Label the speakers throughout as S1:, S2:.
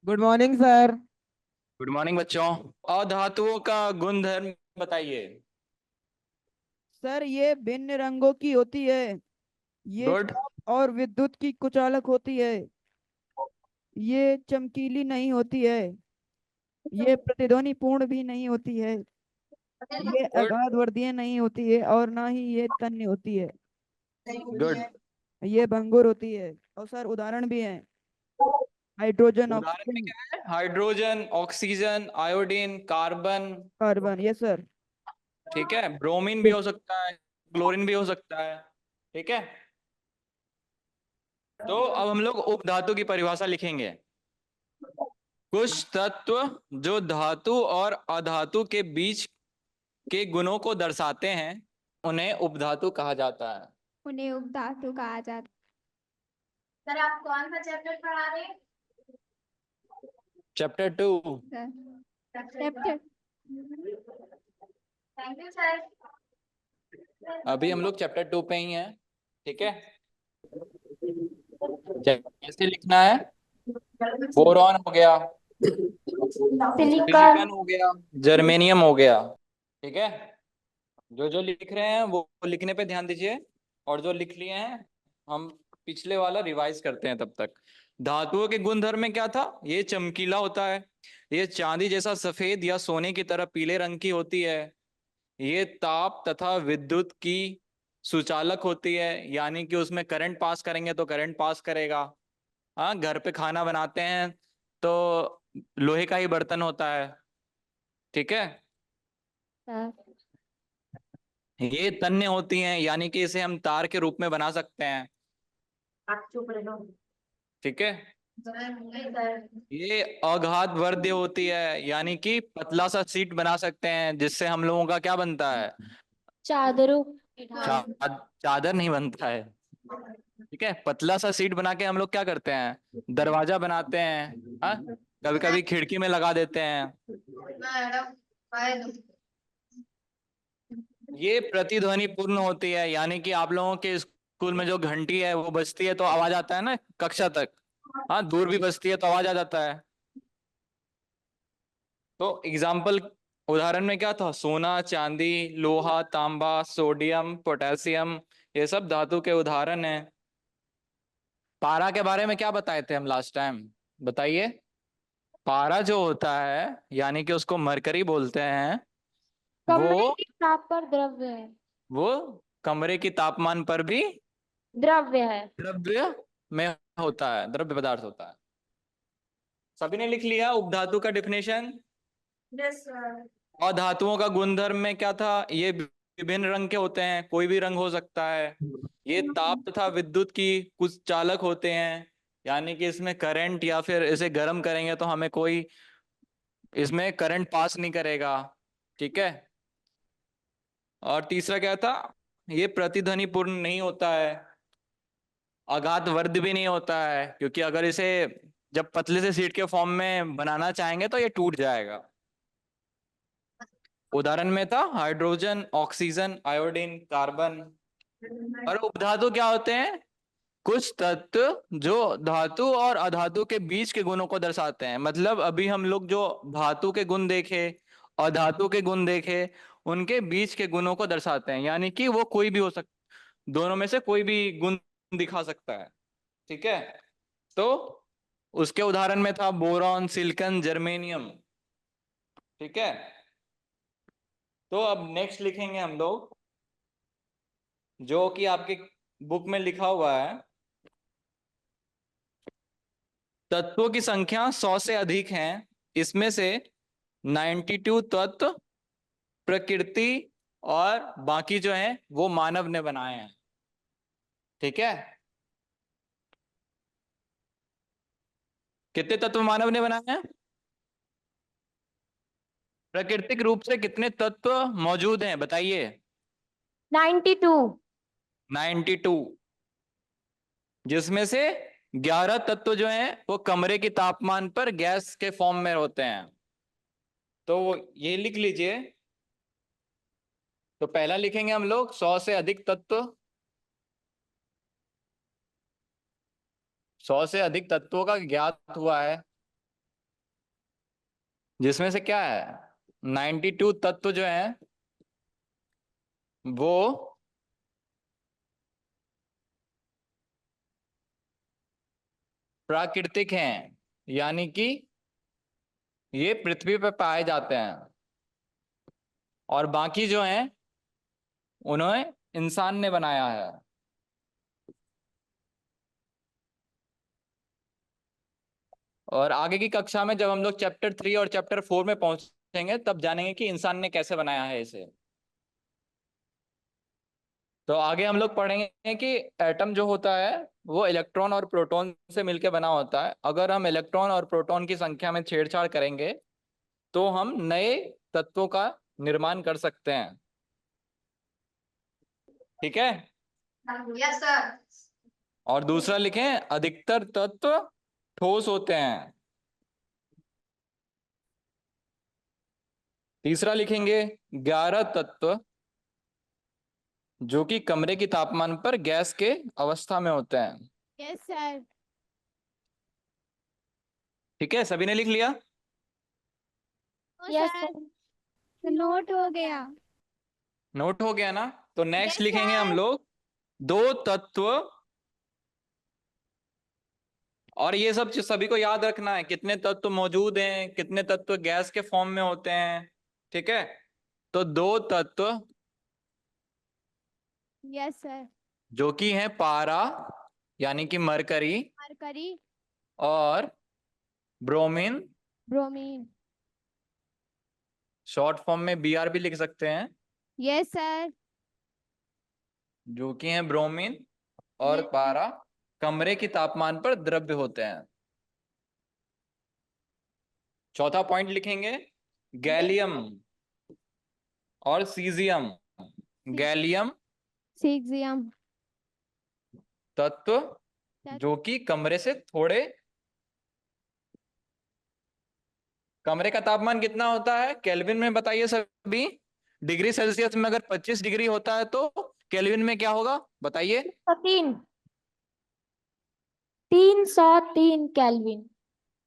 S1: Good morning sir.
S2: Good morning बच्चों। अधातुओं का गुणधर्म बताइए।
S1: सर ये भिन्न रंगों की होती है। ये
S2: गुड।
S1: ताप और विद्युत की कुचालक होती है। ये चमकीली नहीं होती है। ये प्रतिध्वनि पूर्ण भी नहीं होती है। ये
S2: गुड।
S1: अगाध वर्धीय नहीं होती है और ना ही ये तन्य होती है।
S2: गुड।
S1: ये भंगुर होती है। और सर उदाहरण भी है। हाइड्रोजन,
S2: उदाहरण में
S1: ऑक्सीजन,
S2: क्या है? Hydrogen, oxygen, iodine, carbon.
S1: Carbon. Yes sir.
S2: ठीक है, ब्रोमीन भी हो सकता है, क्लोरीन भी हो सकता है। ठीक है। तो अब हम लोग उपधातु की परिभाषा लिखेंगे। कुछ तत्व जो धातु और अधातु के बीच के गुणों को दर्शाते हैं उन्हें उपधातु कहा जाता है।
S3: उन्हें उपधातु कहा जाता
S4: सर आप कौन सा चैप्टर पढ़ा रहे हैं?
S2: चैप्टर 2।
S3: है। Chapter
S4: thank you sir.
S2: अभी हम लोग चैप्टर 2 पे ही हैं। ठीक है। कैसे लिखना है? बोरॉन हो गया,
S3: सिलिकॉन।
S2: सिलिकॉन हो गया, जर्मेनियम हो गया। ठीक है। जो जो लिख रहे हैं वो लिखने पे ध्यान दीजिए। और जो लिख लिए हैं हम पिछले वाला रिवाइज करते हैं तब तक। धातुओं के गुणधर्म में क्या था? ये चमकीला होता है। ये चांदी जैसा सफेद या सोने की तरह पीले रंग की होती है। ये ताप तथा विद्युत की सुचालक होती है, यानी कि उसमें करंट पास करेंगे तो करंट पास करेगा। हाँ, घर पे खाना बनाते हैं तो लोहे का ही बर्तन होता है। ठीक है। ये तन्य होती हैं, यानी कि इसे हम तार के रूप में बना सकते हैं।
S4: आप चुप रहो।
S2: ठीक है।
S4: सर
S2: ये अघात वर्ध्य होती है, यानी कि पतला सा सीट बना सकते हैं जिससे हम लोगों का क्या बनता है?
S3: चादरों।
S2: चा, चादर नहीं बनता है। ठीक है, पतला सा सीट बना के हम लोग क्या करते हैं? दरवाजा बनाते हैं। हाँ, कभी कभी खिड़की में लगा देते हैं।
S4: मैडम आए दो।
S2: ये प्रतिध्वनि पूर्ण होती है, यानी कि आप लोगों के स्कूल में जो घंटी है वो बजती है तो आवाज आता है ना कक्षा तक। हाँ, दूर भी बजती है तो आवाज आ जाता है। तो एग्जाम्पल, उदाहरण में क्या था? सोना, चांदी, लोहा, तांबा, सोडियम, पोटेशियम, ये सब धातु के उदाहरण हैं। पारा के बारे में क्या बताए थे हम लास्ट टाइम? बताइए। पारा जो होता है, यानी कि उसको मरकरी बोलते हैं। वो
S3: कमरे के ताप पर द्रव्य है।
S2: वो कमरे की तापमान पर भी
S3: द्रव्य है।
S2: द्रव्य में होता है, द्रव्य पदार्थ होता है। सभी ने लिख लिया उपधातु का डिफिनेशन?
S4: Yes sir.
S2: और धातुओं का गुणधर्म में क्या था? ये विभिन्न रंग के होते हैं, कोई भी रंग हो सकता है। ये ताप तथा विद्युत की कुछ चालक होते हैं, यानी कि इसमें करंट या फिर इसे गर्म करेंगे तो हमें कोई इसमें करंट पास नहीं करेगा। ठीक है। और तीसरा क्या था? ये प्रतिध्वनि पूर्ण नहीं होता है, आघात वर्ध भी नहीं होता है, क्योंकि अगर इसे जब पतले से सीट के फॉर्म में बनाना चाहेंगे तो ये टूट जाएगा। उदाहरण में था हाइड्रोजन, ऑक्सीजन, आयोडीन, कार्बन। और उपधातु क्या होते हैं? कुछ तत्व जो धातु और अधातु के बीच के गुणों को दर्शाते हैं। मतलब अभी हम लोग जो धातु के गुण देखे, अधातु के गुण देखे, उनके बीच के गुणों को दर्शाते हैं, यानी कि वो कोई भी हो सकता, दोनों में से कोई भी गुण दिखा सकता है। ठीक है। तो उसके उदाहरण में था बोरॉन, सिलिकॉन, जर्मेनियम। ठीक है। तो अब नेक्स्ट लिखेंगे हम लोग, जो कि आपके बुक में लिखा हुआ है। तत्वों की संख्या 100 से अधिक है। इसमें से 92 तत्व प्रकृति और बाकी जो है वो मानव ने बनाए हैं। ठीक है। कितने तत्व मानव ने बनाए हैं? प्राकृतिक रूप से कितने तत्व मौजूद हैं बताइए?
S3: 92।
S2: 92। जिसमें से 11 तत्व जो हैं वो कमरे के तापमान पर गैस के फॉर्म में होते हैं। तो ये लिख लीजिए। तो पहला लिखेंगे हम लोग 100 से अधिक तत्व। 100 से अधिक तत्वों का ज्ञात हुआ है। जिसमें से क्या है 92 तत्व जो है वो प्राकृतिक हैं, यानी कि ये पृथ्वी पर पाए जाते हैं, और बाकी जो हैं उन्हें इंसान ने बनाया है। और आगे की कक्षा में जब हम लोग चैप्टर 3 और चैप्टर 4 में पहुंचेंगे तब जानेंगे कि इंसान ने कैसे बनाया है इसे। तो आगे हम लोग पढ़ेंगे कि एटम जो होता है वो इलेक्ट्रॉन और प्रोटॉन से मिलकर बना होता है। अगर हम इलेक्ट्रॉन और प्रोटॉन की संख्या में छेड़छाड़ करेंगे तो हम नए तत्वों का निर्माण कर सकते हैं। ठीक है।
S4: Yes sir.
S2: और दूसरा लिखें, अधिकतर तत्व ठोस होते हैं। तीसरा लिखेंगे 11 तत्व जो कि कमरे के तापमान पर गैस के अवस्था में होते हैं।
S3: Yes sir.
S2: ठीक है, सभी ने लिख लिया?
S3: Yes sir. नोट हो गया।
S2: नोट हो गया ना? तो नेक्स्ट
S3: Yes,
S2: लिखेंगे हम
S3: sir.
S2: लोग दो तत्व, और ये सब चीज सभी को याद रखना है, कितने तत्व मौजूद हैं, कितने तत्व गैस के फॉर्म में होते हैं। ठीक है, तो दो तत्व
S3: यस सर।
S2: जो कि हैं पारा यानी कि मरकरी
S3: मरकरी।
S2: और ब्रोमीन,
S3: ब्रोमीन।
S2: शॉर्ट फॉर्म में बीआर भी लिख सकते हैं,
S3: यस सर।
S2: जो कि हैं ब्रोमीन और
S3: Yes,
S2: पारा, कमरे के तापमान पर द्रव्य होते हैं। चौथा पॉइंट लिखेंगे गैलियम और सीजियम। Gallium
S3: caesium.
S2: तत्व जो कि कमरे से थोड़े, कमरे का तापमान कितना होता है केल्विन में बताइए सभी? डिग्री सेल्सियस में अगर 25 डिग्री होता है तो केल्विन में क्या होगा बताइए?
S3: 303। 303 केल्विन।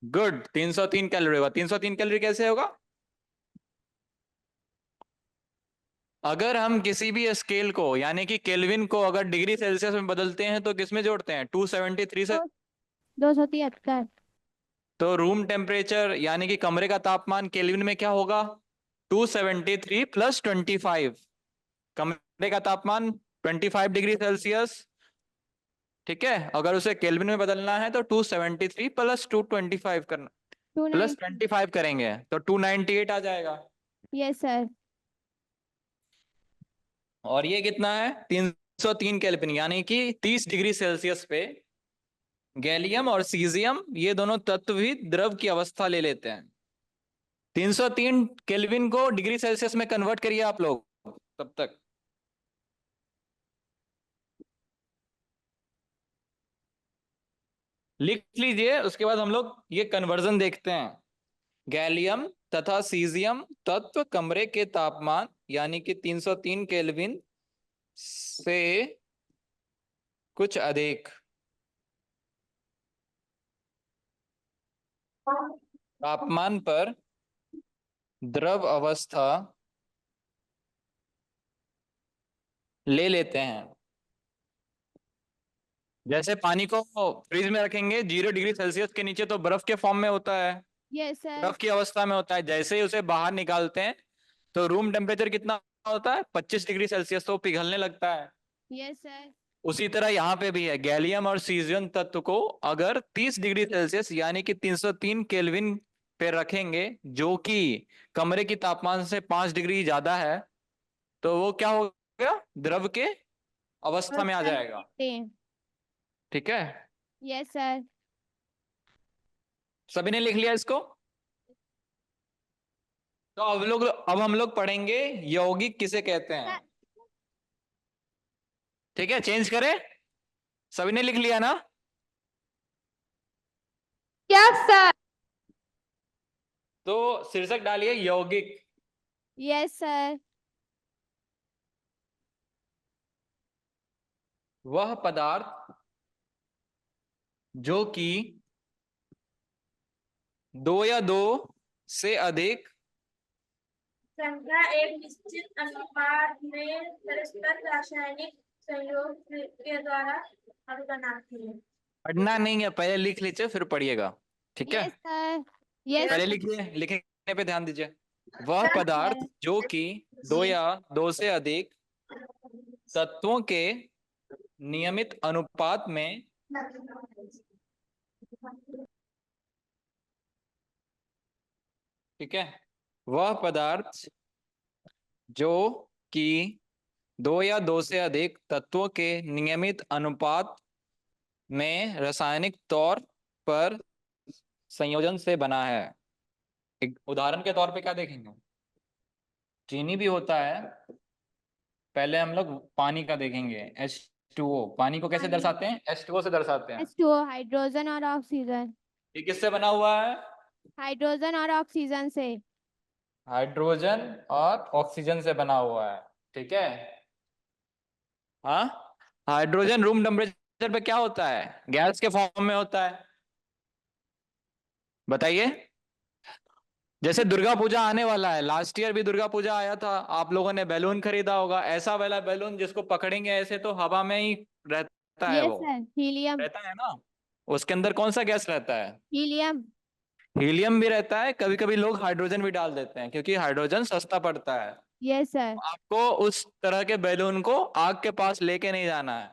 S2: गुड, 303 कैलोरी होगा। 303 कैलोरी कैसे होगा? अगर हम किसी भी स्केल को यानी कि केल्विन को अगर डिग्री सेल्सियस में बदलते हैं तो किसमें जोड़ते हैं? 273 से।
S3: 273।
S2: तो रूम टेम्परेचर यानी कि कमरे का तापमान केल्विन में क्या होगा? 273 प्लस 25। कमरे का तापमान 25 डिग्री सेल्सियस। ठीक है, अगर उसे केल्विन में बदलना है तो 273 प्लस 225 करना, प्लस 25 करेंगे तो 298 आ जाएगा।
S3: Yes sir.
S2: और ये कितना है? 303 केल्विन, यानी कि 30 डिग्री सेल्सियस पे गैलियम और सीजियम ये दोनों तत्व भी द्रव की अवस्था ले लेते हैं। 303 केल्विन को डिग्री सेल्सियस में कन्वर्ट करिए आप लोग तब तक। लिख लीजिए, उसके बाद हम लोग ये कन्वर्जन देखते हैं। गैलियम तथा सीजियम तत्व कमरे के तापमान यानी कि 303 केल्विन से कुछ अधिक तापमान पर द्रव अवस्था ले लेते हैं। जैसे पानी को फ्रिज में रखेंगे 0 डिग्री सेल्सियस के नीचे तो बर्फ के फॉर्म में होता है,
S3: यस सर।
S2: बर्फ की अवस्था में होता है। जैसे ही उसे बाहर निकालते हैं तो रूम टेम्परेचर कितना होता है? 25 डिग्री सेल्सियस, तो पिघलने लगता है।
S3: Yes sir.
S2: उसी तरह यहाँ पे भी है, गैलियम और सीजियम तत्व को अगर 30 डिग्री सेल्सियस यानी कि 303 केल्विन पे रखेंगे जो कि कमरे की तापमान से 5 डिग्री ज्यादा है, तो वो क्या हो गया? द्रव के अवस्था में आ जाएगा। ठीक है,
S3: यस सर।
S2: सभी ने लिख लिया इसको? तो अब हम लोग पढ़ेंगे यौगिक किसे कहते हैं। ठीक है, चेंज करें? सभी ने लिख लिया ना?
S3: Yes sir.
S2: तो शीर्षक डालिए यौगिक।
S3: Yes sir.
S2: वह पदार्थ जो कि दो या दो से अधिक
S4: संख्या एक निश्चित अनुपात में परस्पर रासायनिक संयोग के द्वारा अणु बनाती है।
S2: पढ़ना नहीं है, पहले लिख लीजिए फिर पढ़िएगा, ठीक है?
S3: Yes sir. यस
S2: पहले
S3: सर।
S2: लिखिए, लिखने पे ध्यान दीजिए। वह
S4: सर,
S2: पदार्थ जो कि दो या दो से अधिक तत्वों के नियमित अनुपात में ठीक है, वह पदार्थ जो कि दो या दो से अधिक तत्वों के नियमित अनुपात में रासायनिक तौर पर संयोजन से बना है। एक उदाहरण के तौर पे क्या देखेंगे? चीनी भी होता है। पहले हम लोग पानी का देखेंगे, H2O। पानी को कैसे
S3: पानी।
S2: दर्शाते हैं? H2O से दर्शाते हैं।
S3: H2O हाइड्रोजन और ऑक्सीजन।
S2: ये किससे बना हुआ है?
S3: हाइड्रोजन और ऑक्सीजन से।
S2: हाइड्रोजन और ऑक्सीजन से बना हुआ है, ठीक है? हाँ, हाइड्रोजन रूम टेम्परेचर पे क्या होता है? गैस के फॉर्म में होता है। बताइए। जैसे दुर्गा पूजा आने वाला है, लास्ट ईयर भी दुर्गा पूजा आया था, आप लोगों ने बैलून खरीदा होगा, ऐसा वाला बैलून जिसको पकड़ेंगे ऐसे तो हवा में ही रहता है,
S3: यस
S2: वो
S3: सर। हीलियम।
S2: रहता है ना? उसके अंदर कौन सा गैस रहता है?
S3: हीलियम।
S2: हीलियम भी रहता है। कभी कभी लोग हाइड्रोजन भी डाल देते हैं क्योंकि हाइड्रोजन सस्ता पड़ता है।
S3: Yes sir.
S2: आपको उस तरह के बैलून को आग के पास लेके नहीं जाना है,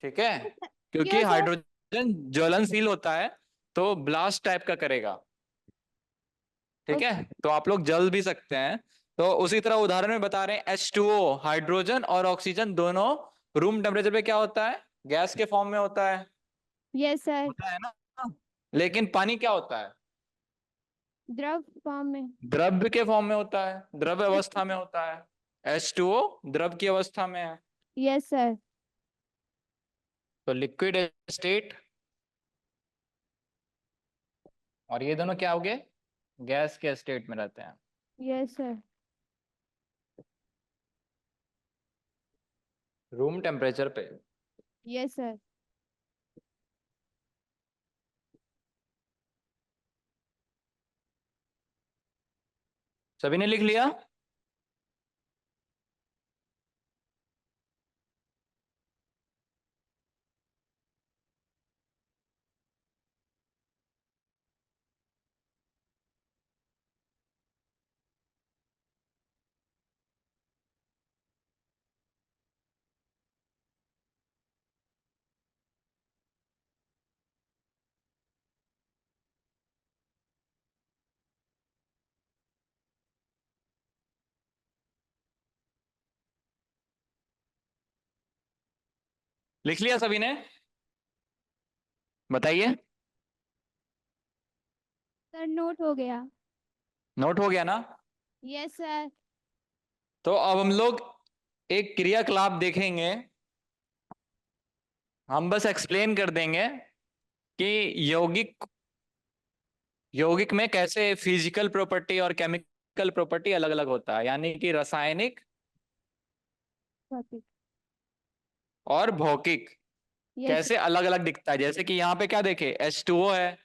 S2: ठीक है? क्योंकि
S3: क्यों सर?
S2: हाइड्रोजन ज्वलनशील होता है, तो ब्लास्ट टाइप का करेगा, ठीक है? तो आप लोग जल भी सकते हैं। तो उसी तरह उदाहरण में बता रहे हैं, H2O हाइड्रोजन और ऑक्सीजन दोनों रूम टेम्परेचर पे क्या होता है? गैस के फॉर्म में होता है।
S3: Yes sir.
S2: होता है ना? लेकिन पानी क्या होता है?
S3: द्रव फॉर्म में।
S2: द्रव्य के फॉर्म में होता है, द्रव्य अवस्था में होता है। H2O द्रव की अवस्था में है।
S3: Yes sir.
S2: तो लिक्विड स्टेट, और ये दोनों क्या हो गए? गैस के स्टेट में रहते हैं।
S3: Yes sir.
S2: रूम टेम्परेचर पे।
S3: Yes sir.
S2: सभी ने लिख लिया? लिख लिया सभी ने? बताइए।
S3: सर नोट हो गया।
S2: नोट हो गया ना?
S3: Yes sir.
S2: तो अब हम लोग एक क्रियाकलाप देखेंगे। हम बस एक्सप्लेन कर देंगे कि यौगिक में कैसे फिजिकल प्रॉपर्टी और केमिकल प्रॉपर्टी अलग अलग होता है, यानी कि रासायनिक
S3: भौतिक।
S2: और भौतिक
S3: यस।
S2: कैसे अलग अलग दिखता है। जैसे कि यहाँ पे क्या देखे? H2O है।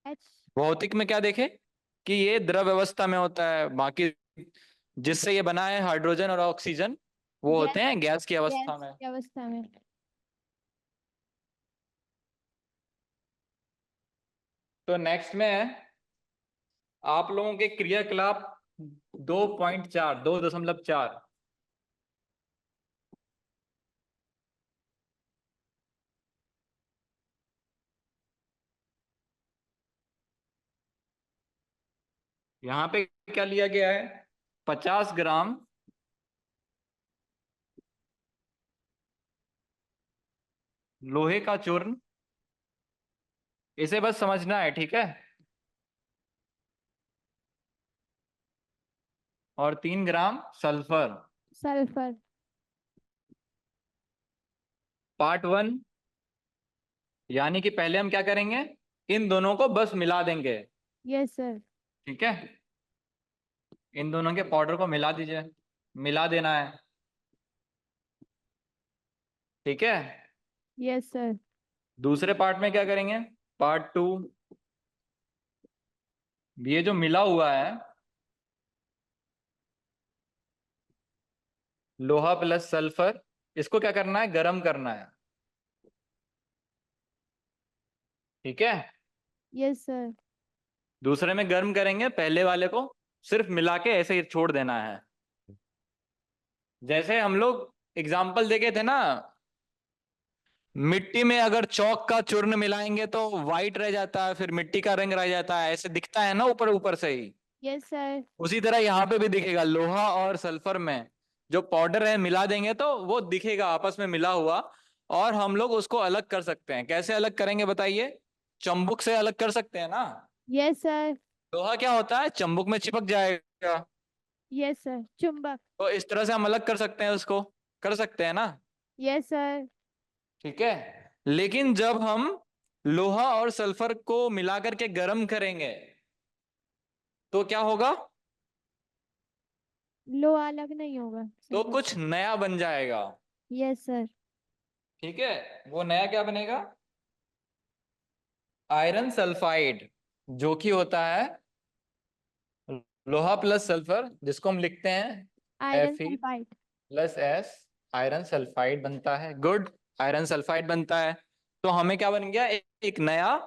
S3: एच।
S2: भौतिक में क्या देखे? कि ये द्रव अवस्था में होता है। बाकी जिससे ये बना है हाइड्रोजन और ऑक्सीजन, वो
S3: यस।
S2: होते हैं गैस की अवस्था
S3: गैस
S2: में।
S3: की अवस्था में।
S2: तो नेक्स्ट में है आप लोगों के क्रियाकलाप 2.4, 2.4। यहाँ पे क्या लिया गया है? 50 ग्राम लोहे का चूर्ण। इसे बस समझना है, ठीक है? और 3 ग्राम सल्फर।
S3: सल्फर।
S2: पार्ट 1, यानी कि पहले हम क्या करेंगे? इन दोनों को बस मिला देंगे,
S3: यस सर।
S2: ठीक है? इन दोनों के पाउडर को मिला दीजिए, मिला देना है, ठीक है?
S3: Yes sir.
S2: दूसरे पार्ट में क्या करेंगे? पार्ट 2, ये जो मिला हुआ है लोहा प्लस सल्फर, इसको क्या करना है, गर्म करना है। ठीक है,
S3: यस सर।
S2: दूसरे में गर्म करेंगे, पहले वाले को सिर्फ मिला के ऐसे ही छोड़ देना है। जैसे हम लोग एग्जाम्पल देखे थे ना, मिट्टी में अगर चौक का चूर्ण मिलाएंगे तो वाइट रह जाता है, फिर मिट्टी का रंग रह जाता है, ऐसे दिखता है ना ऊपर ऊपर से ही।
S3: Yes sir.
S2: उसी तरह यहाँ पे भी दिखेगा, लोहा और सल्फर में जो पाउडर है मिला देंगे तो वो दिखेगा आपस में मिला हुआ। और हम लोग उसको अलग कर सकते हैं। कैसे अलग करेंगे बताइए? चंबुक से अलग कर सकते हैं ना।
S3: Yes sir.
S2: लोहा क्या होता है, चंबुक में चिपक जाएगा,
S3: यस सर, चुंबक।
S2: तो इस तरह से हम अलग कर सकते हैं उसको, कर सकते हैं ना।
S3: Yes sir.
S2: ठीक है, लेकिन जब हम लोहा और सल्फर को मिलाकर के गर्म करेंगे तो क्या होगा,
S3: लो अलग नहीं होगा
S2: तो
S3: सर।
S2: कुछ नया बन जाएगा।
S3: Yes sir.
S2: ठीक है, वो नया क्या बनेगा, आयरन सल्फाइड, जो कि होता है लोहा प्लस सल्फर, जिसको हम लिखते हैं
S3: iron
S2: Fe
S3: sulphide.
S2: Plus S, iron sulphide बनता है। गुड, आयरन सल्फाइड बनता है। तो हमें क्या बन गया, एक नया।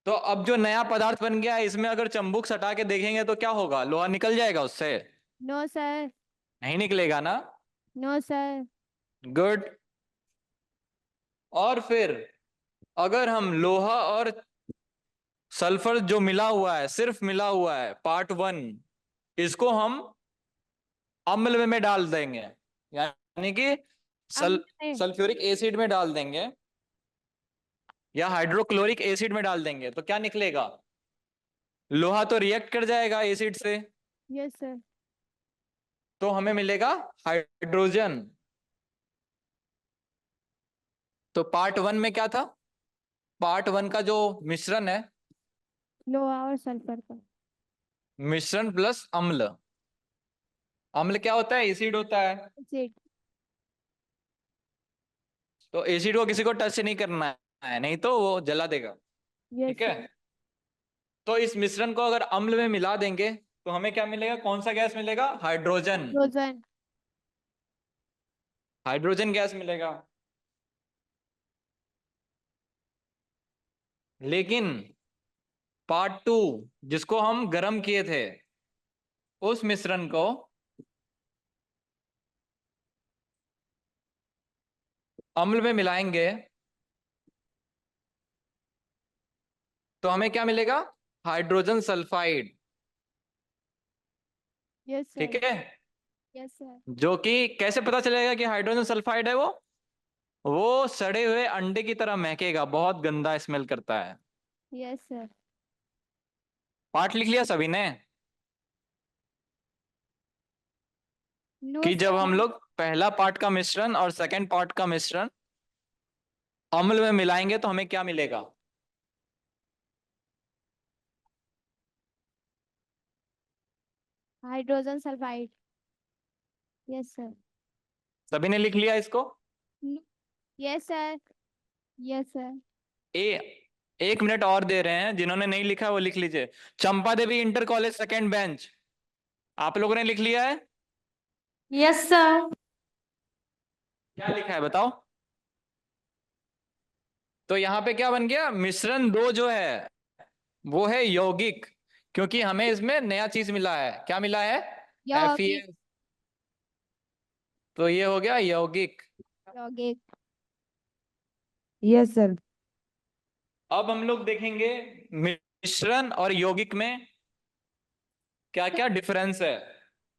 S2: तो अब जो नया पदार्थ बन गया, इसमें अगर चंबुक सटा के देखेंगे तो क्या होगा, लोहा निकल जाएगा उससे?
S3: No sir.
S2: नहीं निकलेगा ना।
S3: No sir.
S2: गुड। और फिर अगर हम लोहा और सल्फर जो मिला हुआ है, सिर्फ मिला हुआ है पार्ट वन, इसको हम अम्ल में डाल देंगे, यानी कि
S3: अम्ल में।
S2: सल्फ्यूरिक एसिड में डाल देंगे या हाइड्रोक्लोरिक एसिड में डाल देंगे, तो क्या निकलेगा, लोहा तो रिएक्ट कर जाएगा एसिड से,
S3: यस सर।
S2: तो हमें मिलेगा हाइड्रोजन। तो पार्ट वन में क्या था, पार्ट वन का जो मिश्रण है,
S3: लोहा और सल्फर का।
S2: मिश्रण प्लस अम्ल। अम्ल क्या होता है, एसिड होता है।
S3: एसिड।
S2: तो एसिड को किसी को टच नहीं करना है, नहीं तो वो जला देगा।
S3: यस
S2: ठीक है,
S3: सर।
S2: तो इस मिश्रण को अगर अम्ल में मिला देंगे तो हमें क्या मिलेगा, कौन सा गैस मिलेगा, हाइड्रोजन।
S3: हाइड्रोजन।
S2: हाइड्रोजन गैस मिलेगा। लेकिन पार्ट टू, जिसको हम गर्म किए थे, उस मिश्रण को अम्ल में मिलाएंगे तो हमें क्या मिलेगा, हाइड्रोजन सल्फाइड।
S3: यस
S2: ठीक
S3: सर।
S2: है,
S3: यस सर।
S2: जो कि कैसे पता चलेगा कि हाइड्रोजन सल्फाइड है, वो सड़े हुए अंडे की तरह महकेगा, बहुत गंदा स्मेल करता है।
S3: Yes sir.
S2: पार्ट लिख लिया सभी ने,
S3: नो
S2: कि जब हम
S3: सर।
S2: लोग पहला पार्ट का मिश्रण और सेकंड पार्ट का मिश्रण अम्ल में मिलाएंगे तो हमें क्या मिलेगा,
S3: हाइड्रोजन सल्फाइड। Yes sir.
S2: सभी ने लिख लिया इसको?
S3: Yes sir. Yes sir.
S2: ए, 1 मिनट और दे रहे हैं, जिन्होंने नहीं लिखा वो लिख लीजिए। चंपा देवी इंटर कॉलेज सेकंड बेंच, आप लोगों ने लिख लिया है?
S4: Yes sir.
S2: क्या लिखा है बताओ? तो यहाँ पे क्या बन गया, मिश्रण दो जो है वो है यौगिक, क्योंकि हमें इसमें नया चीज मिला है। क्या मिला है,
S3: यौगिक।
S2: FeS, तो ये हो गया यौगिक।
S3: यौगिक।
S1: Yes sir.
S2: अब हम लोग देखेंगे मिश्रण और यौगिक में क्या क्या डिफरेंस है।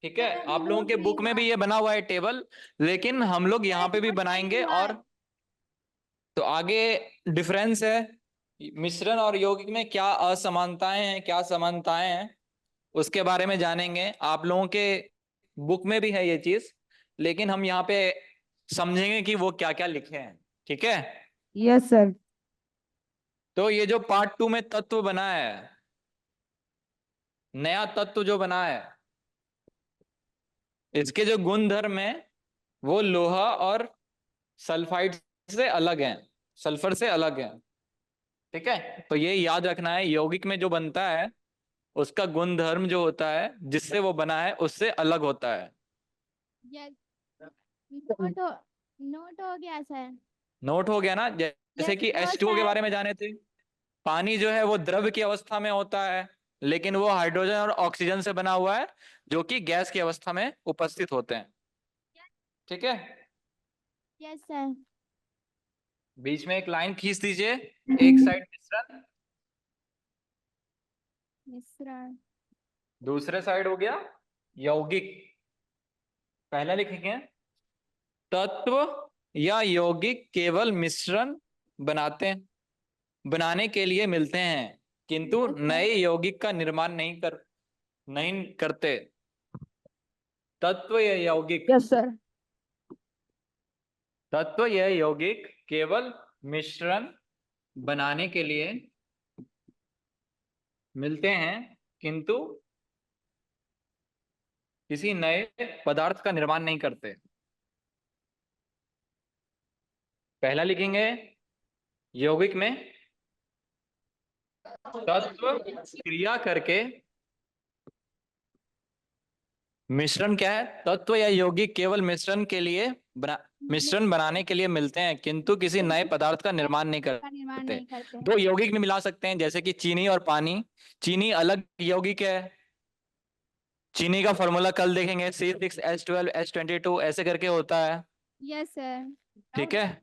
S2: ठीक है,
S3: सर
S2: आप लोगों
S3: नोट
S2: के
S3: नहीं
S2: बुक में
S3: हुआ।
S2: भी ये बना हुआ है टेबल, लेकिन हम लोग यहाँ
S3: सर
S2: पे भी
S3: नोट नहीं
S2: बनाएंगे।
S3: हुआ है।
S2: और तो आगे डिफरेंस है, मिश्रण और यौगिक में क्या असमानताएं हैं, क्या समानताएं हैं, उसके बारे में जानेंगे। आप लोगों के बुक में भी है ये चीज, लेकिन हम यहाँ पे समझेंगे कि वो क्या क्या लिखे हैं। ठीक है,
S1: यस सर।
S2: तो ये जो पार्ट टू में तत्व बना है, नया तत्व जो बना है, इसके जो गुण धर्म है वो लोहा और सल्फाइड से अलग हैं, सल्फर से अलग है। ठीक है, तो ये याद रखना है, यौगिक में जो बनता है उसका गुणधर्म जो होता है जिससे वो बना है उससे अलग होता है।
S3: यस नोट हो गया सर।
S2: नोट हो गया ना? जैसे कि
S3: नो
S2: H2O के
S3: सर।
S2: बारे में जाने थे। पानी जो है वो द्रव की अवस्था में होता है, लेकिन वो हाइड्रोजन और ऑक्सीजन से बना हुआ है जो कि गैस की अवस्था में उपस्थित होते हैं। ठीक है,
S3: यस सर।
S2: बीच में एक लाइन खींच दीजिए। एक साइड मिश्रण,
S3: मिश्रण।
S2: दूसरे साइड हो गया यौगिक। पहला लिखेंगे तत्व या यौगिक केवल मिश्रण बनाने के लिए मिलते हैं, किंतु नए यौगिक का निर्माण नहीं करते। तत्व या यौगिक,
S1: यस सर।
S2: तत्व या यौगिक केवल मिश्रण बनाने के लिए मिलते हैं, किंतु किसी नए पदार्थ का निर्माण नहीं करते। पहला लिखेंगे यौगिक में तत्व क्रिया करके, मिश्रण क्या है? तत्व या यौगिक केवल मिश्रण बनाने के लिए मिलते हैं, किंतु किसी नए पदार्थ का निर्माण नहीं
S3: का निर्माण
S2: करते।
S3: नहीं करते।
S2: दो यौगिक में मिला सकते हैं, जैसे कि चीनी और पानी। चीनी अलग यौगिक है, चीनी का फॉर्मूला कल देखेंगे, C6H12H22 ऐसे करके होता है।
S3: Yes sir.
S2: ठीक है,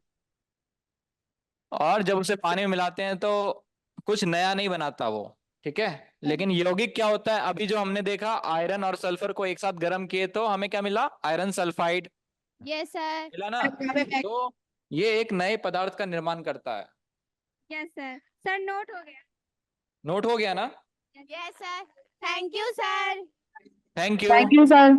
S2: और जब उसे पानी में मिलाते हैं तो कुछ नया नहीं बनाता वो। ठीक है, लेकिन यौगिक क्या होता है? अभी जो हमने देखा, आयरन और सल्फर को एक साथ गर्म किए तो हमें क्या मिला? Iron sulphide
S3: yes sir.
S2: मिला ना? तो ये एक नए पदार्थ का निर्माण करता है।
S3: Yes sir. सर नोट हो गया।
S2: नोट हो गया ना?
S3: Yes sir. Thank you sir.
S2: Thank you.
S1: Thank you sir.